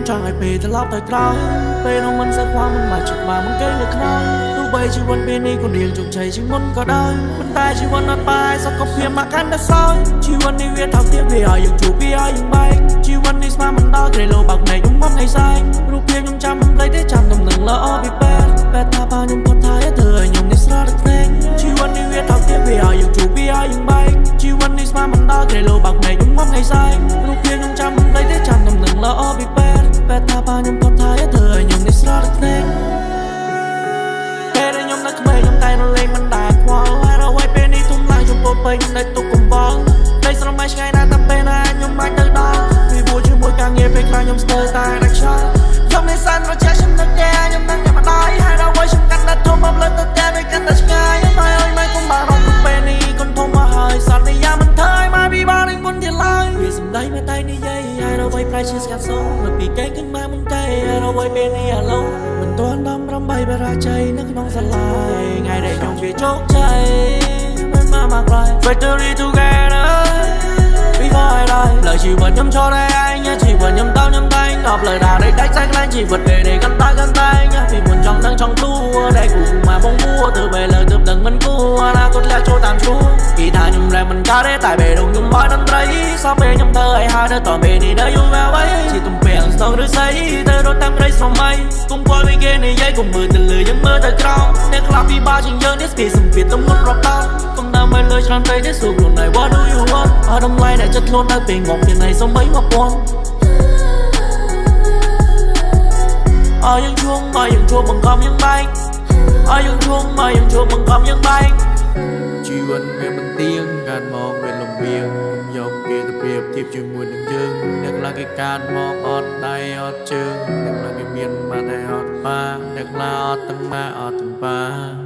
ចង់ឲ្យពេលត្រឡប់ទៅក្រោយពេលនោះមិនសឹកខ្វល់មិនបាច់ជិះមកមិនគេលើខ្នងទោះបីជីវិតពេលនេះក៏រៀងជោគជ័យជាងមុនក៏ដោយប៉ុន្តែជីវិតអត់បាយសុខភាពមកកាន់តែសោយជីវិតនេះវាថោកទាបវាឲ្យយើងជួបវាឲ្យយើងបែកជីវិតនេះស្មានមិនដល់ក្រេលោបាក់ភ្នែកខ្ញុំមិនឲ្យសែងរូបភាពខ្ញុំចាំមិនភ្លេចទេចាំដំណឹងល្អពីពេលថាបើខ្ញុំផុតថាធ្វើឲ្យខ្ញុំនេះស្រស់ទឹកភ្នែកជីវិតនេះវាថោកទាបវាឲ្យយើងជួបវាឲ្យយើងបែកជីវិតនេះស្មានមិនដល់ក្រេលោបាក់ភ្នែកខ្ញុំមិនឲ្យសែងរូបភាពខ្ញុំចាំមិនភ្លេចទេចាំដំណឹងល្អពីពេលថាបើខ្ញុំផុតថាធ្វើឲ្យខ្ញុំនេះស្រស់ទឹកភ្នែកពេលខ្ញុំនៅក្មេងខ្ញុំតែរលែងមិនដែលខ្វល់ហើយរវៃពេលនេះធំឡើងចំពោះពេញនៅទុកកំបងតែស្រមៃឆ្ងាយណាស់តែពេលណាខ្ញុំមិនទៅដល់ពីព្រោះជាមួយការងារពេលខ្លះខ្ញុំស្ទើរតែដាច់ខ្យល់ខ្ញុំនេះសានរជាខ្ញុំនឹកតែខ្ញុំនឹងតែម្ដាយហើយរវៃខ្ញុំកាន់តែធំមកលើទៅតែវាកាន់តែឆ្ងាយហើយអើយមិនគុំបារម្ភពេលនេះគុំធំមកហើយសន្យាមិនថយមកពីបាននឹងគុំទៀតឡើយវាសំដីមកតែនិយាយហើយរវៃប្រែជាស្កាត់សូមមកពីកែគិនមកមុនតែរវៃពេលនេះអាឡូមិនទាន់ដំរំបីបរាជ័យនៅក្នុងសាលាថ្ងៃដែលខ្ញុំវាជោគជ័យមិនមកក្រោយ Victory together before I die លើជីវិតខ្ញុំចូលតែឯងជីវិតខ្ញុំតោខ្ញុំតែងអបលើដារដៃសាច់ខ្លាំងជីវិតពេលនេះកាន់តែពីមុនចង់ដឹងចង់ទួដែលគូមកបងគួរទៅពេលលើទៅដឹងមិនគួរអនាគតលះចូលតាមឈ្មោះពីថាខ្ញុំរែមិនកើតទេតែពេលខ្ញុំមកតន្ត្រីសពពេលខ្ញុំទៅឲ្យហើយទៅតពេលនេះដល់យូរមកហើយជាទំពាំងស្ទងឬស្អីទៅរត់តាមព្រៃស្រមៃគុំពលវិញគេនិយាយគុំមើលទៅលើយើងមើលទៅក្រោមអ្នកខ្លះពីបាជាងយើងនេះស្គីសំពីទៅមុនរាប់តោគុំដើមឲ្យលើច្រើនពេកទេសួរខ្លួនឯង What do you want អត់តម្លៃដែលចិត្តខ្លួនទៅពេលងងពីណៃសំបី1000ឲ្យយើងជួងបង្ខំយើងបែកឲ្យយើងជួងបង្ខំយើងបែកជីវិតវាមិនទៀងកើតមកវាលំវៀងយកគេទៅប្រៀបធៀបជាមួយនឹងយើងអ្នកខ្លះគេកើតមកអត់ដៃអត់ជើងអ្នកខ្លះគេមានបាត់តែអត់បាអ្នកខ្លះអត់ទាំងម៉ាអត់ទាំងបា